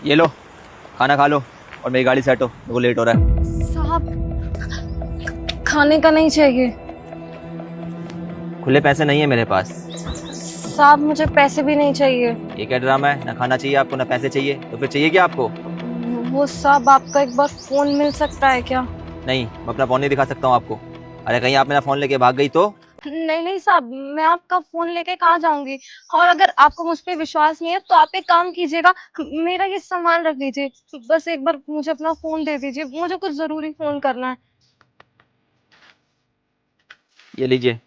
ये लो, खाना खा लो और मेरी गाड़ी से हटो, मेरे को लेट हो रहा है। साहब, खाने का नहीं चाहिए। खुले पैसे नहीं है मेरे पास। साहब, मुझे पैसे भी नहीं चाहिए। ये क्या ड्रामा है? ना खाना चाहिए आपको, ना पैसे चाहिए, तो फिर चाहिए क्या आपको? वो साहब, आपका एक बार फोन मिल सकता है क्या? नहीं, मैं अपना फोन नहीं दिखा सकता हूँ आपको। अरे कहीं आप मेरा फोन लेके भाग गई तो? नहीं नहीं साहब, मैं आपका फोन लेके कहाँ जाऊंगी। और अगर आपको मुझ पे विश्वास नहीं है तो आप एक काम कीजिएगा, मेरा ये सामान रख दीजिए। बस एक बार मुझे अपना फोन दे दीजिए, मुझे कुछ जरूरी फोन करना है। ये लीजिए।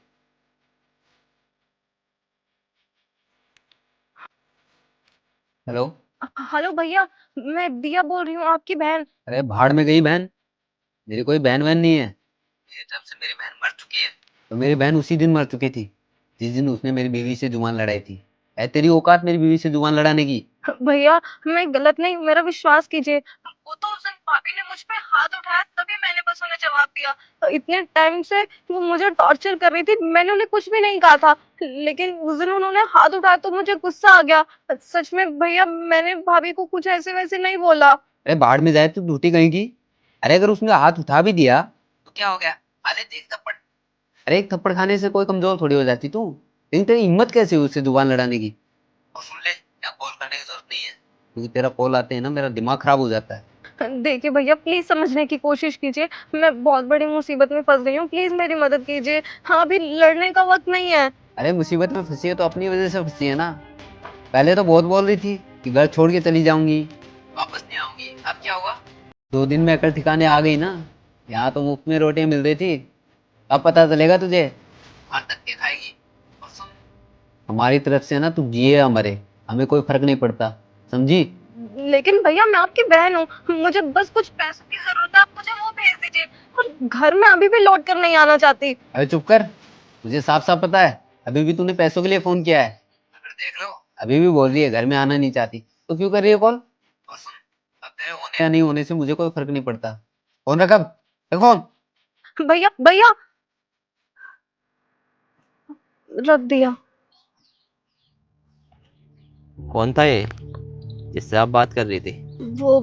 हेलो। हेलो भैया, मैं दिया बोल रही हूँ, आपकी बहन। अरे भाड़ में गई बहन। मेरी कोई बहन वहन नहीं है। ये जब से मेरी बहन मर चुकी है। तो मेरी बहन उसी दिन मर चुकी थी जिस दिन उसने मेरी बीवी से जुबान लड़ाई थी। है तेरी औकात मेरी बीवी से जुबान लड़ाने की? भैया, मैं गलत नहीं, मेरा विश्वास कीजिए। वो तो उस दिन भाभी ने मुझ पे हाथ उठाया, तभी मैंने बस उन्हें जवाब दिया। तो इतने टाइम से वो मुझे टॉर्चर कर रही थी, मैंने उन्हें कुछ भी नहीं कहा था। लेकिन उस दिन उन्होंने हाथ उठाया तो मुझे गुस्सा आ गया। सच में भैया, मैंने भाभी को कुछ ऐसे वैसे नहीं बोला। अरे भाड़ में जाए तू झूठी कहीं की। अरे अगर उसने हाथ उठा भी दिया तो क्या हो गया? अरे देख थप्पड़। अरे एक थप्पड़ खाने से कोई कमजोर थोड़ी हो जाती तू। लेकिन तेरी हिम्मत कैसे हुई उससे जुबान लड़ाने की? और सुन ले, यहाँ कॉल करने की जरूरत नहीं है, क्योंकि तेरा कॉल आते हैं ना मेरा दिमाग खराब हो जाता है। देखिए भैया, प्लीज समझने की कोशिश कीजिए। मैं बहुत बड़ी मुसीबत में फंस गई हूँ, प्लीज मेरी मदद कीजिए। हाँ, अभी लड़ने का वक्त नहीं है। अरे मुसीबत में फंसी है तो अपनी वजह से फंसी है ना। पहले तो बहुत बोल रही थी कि घर छोड़ के चली जाऊंगी, वापस नहीं आऊंगी। अब क्या हुआ? 2 दिन में अकल ठिकाने आ गई ना। यहाँ तो मुफ्त में रोटियां मिल रही थी। अब पता चलेगा तुझे। हाथ तक के खाएगी। और सुन, हमारी तरफ से ना तू जिए या मरे, हमें कोई फर्क नहीं पड़ता, समझी? लेकिन भैया, मैं आपकी बहन हूँ, मुझे बस कुछ पैसों की जरूरत है, आप मुझे वो भेज दीजिए। और घर में अभी भी लौट कर नहीं आना चाहती। अरे चुप कर। मुझे साफ साफ पता है अभी भी तूने पैसों के लिए फोन किया है। अगर देख लो, अभी भी बोल रही है घर में आना नहीं चाहती, तो क्यों कर रही है कॉल? और सुन, अब तेरे होने या नहीं होने से मुझे कोई फर्क नहीं पड़ता। फोन रख अब। रख फोन। भैया भैया, रख दिया। कौन था ये जिससे आप बात कर रही थी? वो,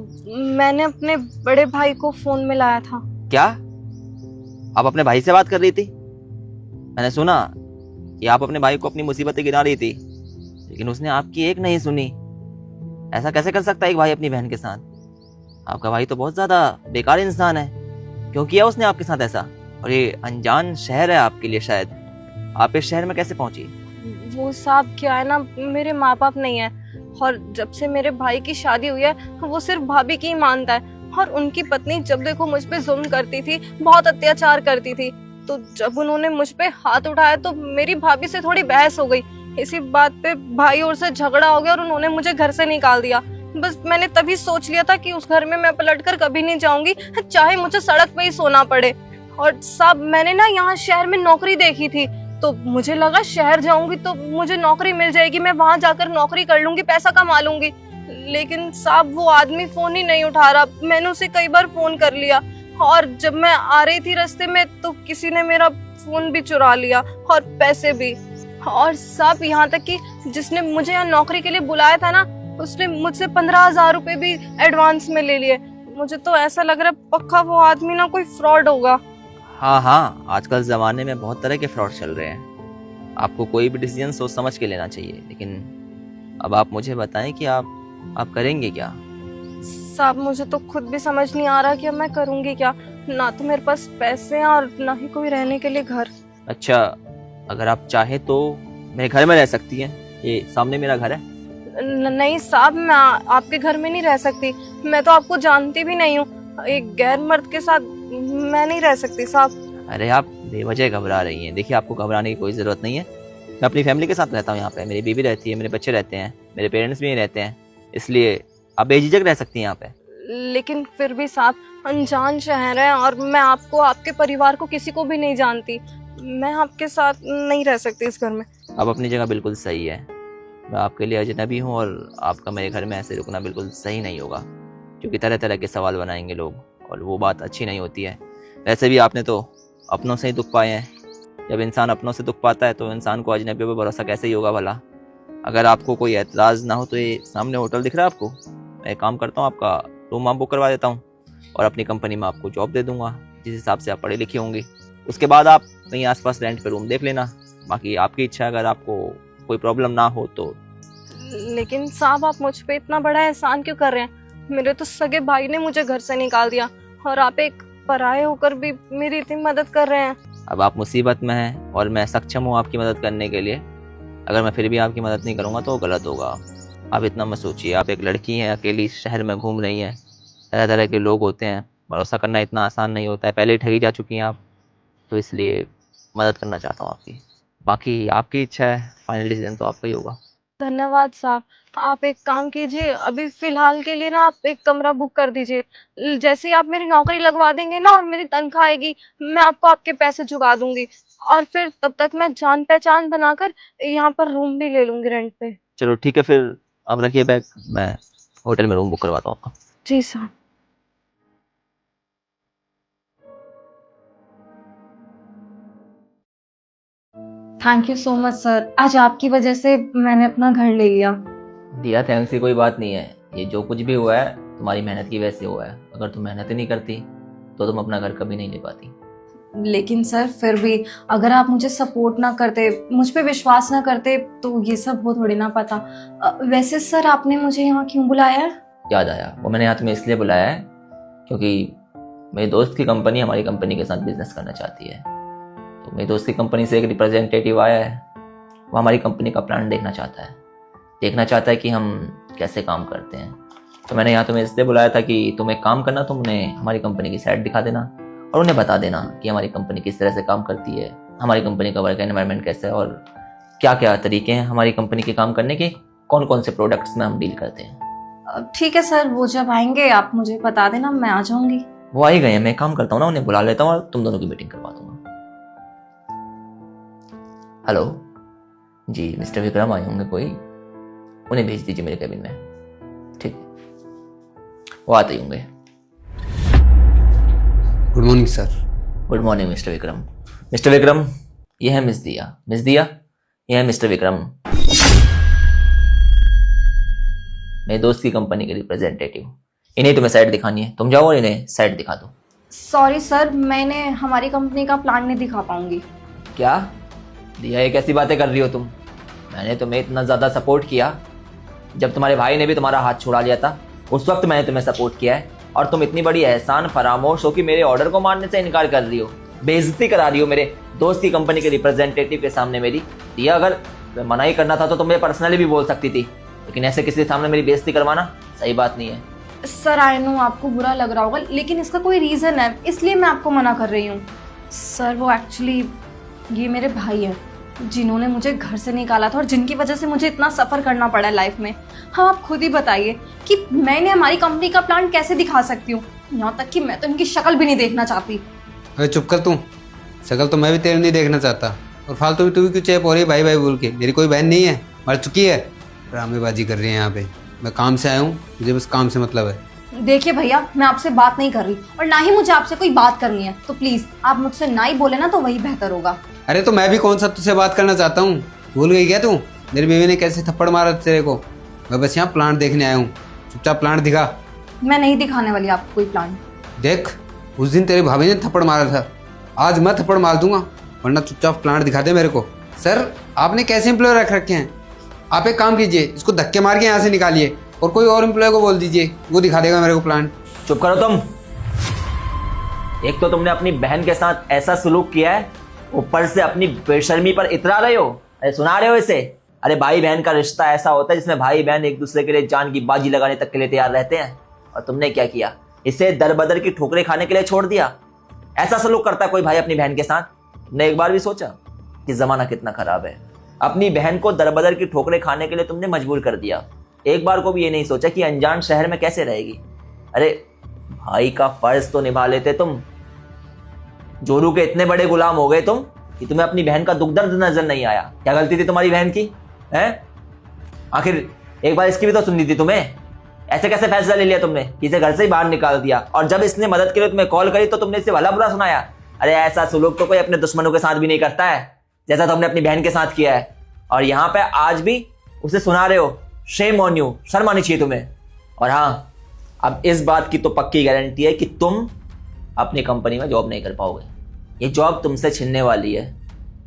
मैंने अपने बड़े भाई को फोन मिलाया था। क्या? आप अपने भाई से बात कर रही थी? मैंने सुना कि आप अपने भाई को अपनी मुसीबतें गिरा रही थी, लेकिन उसने आपकी एक नहीं सुनी। ऐसा कैसे कर सकता है एक भाई अपनी बहन के साथ? आपका भाई तो बहुत ज्यादा बेकार इंसान है। क्यों किया उसने आपके साथ ऐसा? और ये अनजान शहर है आपके लिए, शायद आप इस शहर में कैसे पहुंची? वो साहब, क्या है ना, मेरे माँ बाप नहीं है। और जब से मेरे भाई की शादी हुई है, वो सिर्फ भाभी की ही मानता है। और उनकी पत्नी जब देखो मुझ पे जुल्म करती थी, बहुत अत्याचार करती थी। तो जब उन्होंने मुझ पे हाथ उठाया तो मेरी भाभी से थोड़ी बहस हो गई। इसी बात पे भाई और से झगड़ा हो गया और उन्होंने मुझे घर से निकाल दिया। बस मैंने तभी सोच लिया था कि उस घर में मैं पलट कर कभी नहीं जाऊंगी, चाहे मुझे सड़क पे ही सोना पड़े। और साहब, मैंने ना यहाँ शहर में नौकरी देखी थी, तो मुझे लगा शहर जाऊंगी तो मुझे नौकरी मिल जाएगी, मैं वहां जाकर नौकरी कर लूंगी, पैसा कमा लूंगी। लेकिन साहब, वो आदमी फोन ही नहीं उठा रहा। मैंने उसे कई बार फोन कर लिया, और जब मैं आ रही थी रास्ते में तो किसी ने मेरा फोन भी चुरा लिया और पैसे भी। और साहब, यहाँ तक कि जिसने मुझे यहाँ नौकरी के लिए बुलाया था ना, उसने मुझसे 15,000 रुपए भी एडवांस में ले लिए। मुझे तो ऐसा लग रहा है पक्का वो आदमी ना कोई फ्रॉड होगा। हाँ हाँ, आजकल जमाने में बहुत तरह के फ्रॉड चल रहे हैं। आपको कोई भी डिसीजन सोच समझ के लेना चाहिए, लेकिन अब आप मुझे बताएं कि आप करेंगे क्या? साहब, मुझे तो खुद भी समझ नहीं आ रहा कि अब मैं करूंगी क्या। ना तो मेरे पास पैसे हैं और ना ही कोई रहने के लिए घर। अच्छा, अगर आप चाहे तो मेरे घर में रह सकती हैं। ये सामने मेरा घर है। नहीं साहब, मैं आपके घर में नहीं रह सकती। मैं तो आपको जानती भी नहीं हूँ, एक गैर मर्द के साथ मैं नहीं रह सकती साहब। अरे आप बेवजह घबरा रही हैं। देखिए, आपको घबराने की कोई ज़रूरत नहीं है। मैं अपनी फैमिली के साथ रहता हूँ यहाँ पे। मेरी बीवी रहती है, मेरे बच्चे रहते हैं, मेरे पेरेंट्स भी यहीं रहते हैं, इसलिए आप बेझिझक रह सकती हैं यहाँ पे। लेकिन फिर भी साहब, अनजान शहर है और मैं आपको, आपके परिवार को, किसी को भी नहीं जानती। मैं आपके साथ नहीं रह सकती इस घर में। आप अपनी जगह बिल्कुल सही है। मैं आपके लिए अजनबी हूँ और आपका मेरे घर में ऐसे रुकना बिल्कुल सही नहीं होगा, क्योंकि तरह तरह के सवाल बनाएंगे लोग और वो बात अच्छी नहीं होती है। वैसे भी आपने तो अपनों से ही दुख पाए हैं। जब इंसान अपनों से दुख पाता है तो इंसान को अजनबियों पर भरोसा कैसे ही होगा भला? अगर आपको कोई एतराज़ ना हो तो ये सामने होटल दिख रहा है आपको, मैं एक काम करता हूँ, आपका रूम आप बुक करवा देता हूँ और अपनी कंपनी में आपको जॉब दे दूंगा जिस हिसाब से आप पढ़े लिखे होंगे। उसके बाद आप कहीं आसपास रेंट पे रूम देख लेना। बाकी आपकी इच्छा है, अगर आपको कोई प्रॉब्लम ना हो तो। लेकिन साहब आप मुझ पे इतना बड़ा एहसान क्यों कर रहे हैं? मेरे तो सगे भाई ने मुझे घर से निकाल दिया और आप एक पराये होकर भी मेरी इतनी मदद कर रहे हैं। अब आप मुसीबत में हैं और मैं सक्षम हूँ आपकी मदद करने के लिए। अगर मैं फिर भी आपकी मदद नहीं करूँगा तो गलत होगा। आप इतना मत सोचिए। आप एक लड़की हैं, अकेली शहर में घूम रही हैं, तरह तरह के लोग होते हैं, भरोसा करना इतना आसान नहीं होता है। पहले ही ठगी जा चुकी हैं आप, तो इसलिए मदद करना चाहता हूँ आपकी। बाकी आपकी इच्छा है, फाइनल डिसीजन तो आपका ही होगा। धन्यवाद साहब। आप एक काम कीजिए, अभी फिलहाल के लिए ना आप एक कमरा बुक कर दीजिए। जैसे ही आप मेरी नौकरी लगवा देंगे ना और मेरी तनख्वाह आएगी, मैं आपको आपके पैसे चुका दूंगी और फिर तब तक मैं जान पहचान बनाकर यहाँ पर रूम भी ले लूंगी रेंट पे। चलो ठीक है, फिर आप रखिए बैग, मैं होटल में रूम बुक करवाता हूँ आपका। जी साहब। Thank you so much sir, आज आपकी वजह से मैंने अपना घर ले लिया। दिया थैंक्स की कोई बात नहीं है। ये जो कुछ भी हुआ है तुम्हारी मेहनत की वजह से हुआ है। अगर तुम मेहनत ही नहीं करती तो तुम अपना घर कभी नहीं ले पाती। लेकिन सर फिर भी अगर आप मुझे सपोर्ट ना करते, मुझ पे विश्वास ना करते तो ये सब हो थोड़ी ना पता। वैसे सर आपने मुझे यहाँ क्यों बुलाया है? याद आया, वो मैंने यहाँ तुम्हें इसलिए बुलाया है क्योंकि मेरे दोस्त की कंपनी हमारी कंपनी के साथ बिजनेस करना चाहती है। तो मेरे दोस्त की कंपनी से एक रिप्रेजेंटेटिव आया है, वो हमारी कंपनी का प्लान देखना चाहता है कि हम कैसे काम करते हैं। तो मैंने यहाँ तुम्हें इसलिए बुलाया था कि तुम एक काम करना, तुम उन्हें हमारी कंपनी की साइट दिखा देना और उन्हें बता देना कि हमारी कंपनी किस तरह से काम करती है, हमारी कंपनी का वर्क एनवायरनमेंट कैसा है और क्या क्या तरीके हैं हमारी कंपनी के काम करने के, कौन कौन से प्रोडक्ट्स में हम डील करते हैं। ठीक है सर, वो जब आएंगे आप मुझे बता देना, मैं आ जाऊंगी। वो आ ही गए हैं, मैं काम करता हूँ ना, उन्हें बुला लेता हूँ और तुम दोनों की मीटिंग करवा दूंगा। हेलो जी, मिस्टर विक्रम आए होंगे कोई, उन्हें भेज दीजिए मेरे कैबिन में। ठीक है, वो आते ही होंगे। Good morning sir. Good morning mister Vikram. Mister Vikram, ये है मिस दिया। मिस दिया, ये है मिस्टर विक्रम, मेरे दोस्त की कंपनी के रिप्रेजेंटेटिव। इन्हें तुम्हें साइट दिखानी है, तुम जाओ और इन्हें साइट दिखा दो। सॉरी सर, मैंने हमारी कंपनी का प्लान नहीं दिखा पाऊंगी। क्या दिया, ये कैसी बातें कर रही हो तुम? मैंने तुम्हें इतना ज़्यादा सपोर्ट किया, जब तुम्हारे भाई ने भी तुम्हारा हाथ छुड़ा लिया था उस वक्त मैंने तुम्हें सपोर्ट किया है, और तुम इतनी बड़ी एहसान फरामोश हो कि मेरे ऑर्डर को मानने से इनकार कर रही हो, बेइज्जती करा रही हो मेरे दोस्त की कंपनी के रिप्रेजेंटेटिव के सामने मेरी। दिया, अगर मना ही करना था तो तुम्हें पर्सनली भी बोल सकती थी, लेकिन ऐसे किसी के सामने मेरी बेइज्जती करवाना सही बात नहीं है। सर आई नो आपको बुरा लग रहा होगा, लेकिन इसका कोई रीजन है, इसलिए मैं आपको मना कर रही हूँ। सर वो एक्चुअली ये मेरे भाई हैं जिन्होंने मुझे घर से निकाला था और जिनकी वजह से मुझे इतना सफ़र करना पड़ा है लाइफ में। हाँ आप खुद ही बताइए कि मैंने हमारी कंपनी का प्लान कैसे दिखा सकती हूँ, यहाँ तक कि मैं तो इनकी शक्ल भी नहीं देखना चाहती। अरे चुप कर तू, शक्ल तो मैं भी तेरे नहीं देखना चाहता, और फालतू भी तू भी क्यों चेप हो रही है भाई भाई बोल के? मेरी कोई बहन नहीं है, मर चुकी है। ड्रामेबाजी कर रही है यहाँ पे। मैं काम से आया हूँ, मुझे बस काम से मतलब है। देखिए भैया, मैं आपसे बात नहीं कर रही और ना ही मुझे आपसे कोई बात करनी है, तो प्लीज आप मुझसे ना ही बोले ना तो वही बेहतर होगा। अरे तो मैं भी कौन सा तुझसे बात करना चाहता हूँ, भूल गई क्या तू? मेरी बीवी ने कैसे थप्पड़ मारा तेरे को? मैं बस यहाँ प्लांट देखने आया हूँ, चुपचाप प्लांट दिखा। मैं नहीं दिखाने वाली आपको कोई प्लान। देख, उस दिन तेरी भाभी ने थप्पड़ मारा था, आज मैं थप्पड़ मार दूंगा, वरना चुपचाप प्लांट दिखा दे मेरे को। सर आपने कैसे एम्प्लॉय रख रखे हैं? आप एक काम कीजिए, इसको धक्के मार के यहाँ से निकालिए और कोई और एम्प्लॉय को बोल दीजिए, वो दिखा देगा मेरे को प्लांट। चुप करो तुम। एक तो तुमने अपनी बहन के साथ ऐसा सलूक किया है, ऊपर से अपनी बेशर्मी पर इतरा रहे हो। अरे सुना रहे हो इसे? अरे भाई बहन का रिश्ता ऐसा होता है जिसमें भाई बहन एक दूसरे के लिए जान की बाजी लगाने तक के लिए तैयार रहते हैं, और तुमने क्या किया? इसे दरबदर की ठोकरें खाने के लिए छोड़ दिया। ऐसा सलूक करता है कोई भाई अपनी बहन के साथ? तुमने एक बार भी सोचा कि जमाना कितना खराब है? अपनी बहन को दरबदर की ठोकरें खाने के लिए तुमने मजबूर कर दिया। एक बार को भी ये नहीं सोचा कि अनजान शहर में कैसे रहेगी। अरे भाई का फर्ज तो निभा लेते तुम। जोरू के इतने बड़े गुलाम हो गए तुम कि तुम्हें अपनी बहन का दुख दर्द नजर नहीं आया। क्या गलती थी तुम्हारी बहन की है? आखिर एक बार इसकी भी तो सुननी थी तुम्हें। ऐसे कैसे फैसला ले लिया तुमने कि इसे घर से ही बाहर निकाल दिया, और जब इसने मदद के लिए तुम्हें कॉल करी तो तुमने इसे भला बुरा सुनाया। अरे ऐसा सुलूक तो कोई अपने दुश्मनों के साथ भी नहीं करता है जैसा तुमने अपनी बहन के साथ किया है, और यहाँ पे आज भी उसे सुना रहे हो। शेम ऑन यू, शर्म आनी चाहिए तुम्हें। और हाँ, अब इस बात की तो पक्की गारंटी है कि तुम अपनी कंपनी में जॉब नहीं कर पाओगे। ये जॉब तुमसे छिनने वाली है,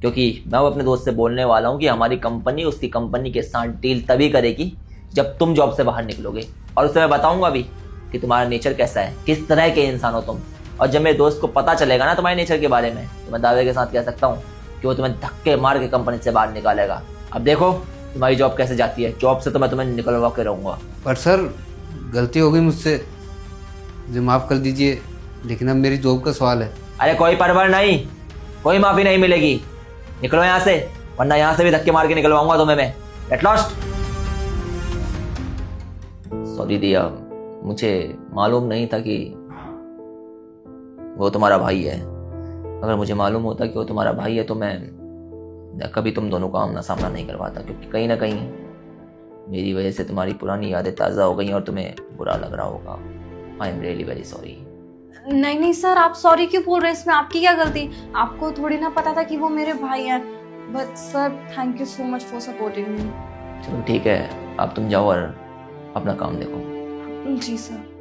क्योंकि मैं अपने दोस्त से बोलने वाला हूँ कि हमारी कंपनी उसकी कंपनी के साथ डील तभी करेगी जब तुम जॉब से बाहर निकलोगे। और उससे मैं बताऊंगा भी कि तुम्हारा नेचर कैसा है, किस तरह के इंसान हो तुम। और जब मेरे दोस्त को पता चलेगा ना तुम्हारे नेचर के बारे में, तो मैं दावे के साथ कह सकता हूँ कि वो तुम्हें धक्के मार के कंपनी से बाहर निकालेगा। अब देखो तुम्हारी जॉब कैसे जाती है। जॉब से तो मैं तुम्हें निकलवा के रहूंगा। पर सर गलती हो गई मुझसे, मुझे माफ़ कर दीजिए, लेकिन अब मेरी जॉब का सवाल है। अरे कोई परवर नहीं, कोई माफी नहीं मिलेगी। निकलो यहाँ से, वरना यहाँ से भी धक्के मार के निकलवाऊंगा तुम्हें मैं। Get lost. सॉरी दिया, मुझे मालूम नहीं था कि वो तुम्हारा भाई है। अगर मुझे मालूम होता कि वो तुम्हारा भाई है तो मैं कभी तुम दोनों का आमना सामना नहीं करवाता, क्योंकि कहीं ना कहीं मेरी वजह से तुम्हारी पुरानी यादें ताज़ा हो गई और तुम्हें बुरा लग रहा होगा। I am really very sorry. नहीं नहीं सर, आप सॉरी क्यों बोल रहे हैं? इसमें आपकी क्या गलती? आपको थोड़ी ना पता था कि वो मेरे भाई हैं। But sir thank you so much for supporting me. चलो ठीक है, अब तुम जाओ और अपना काम देखो। जी सर।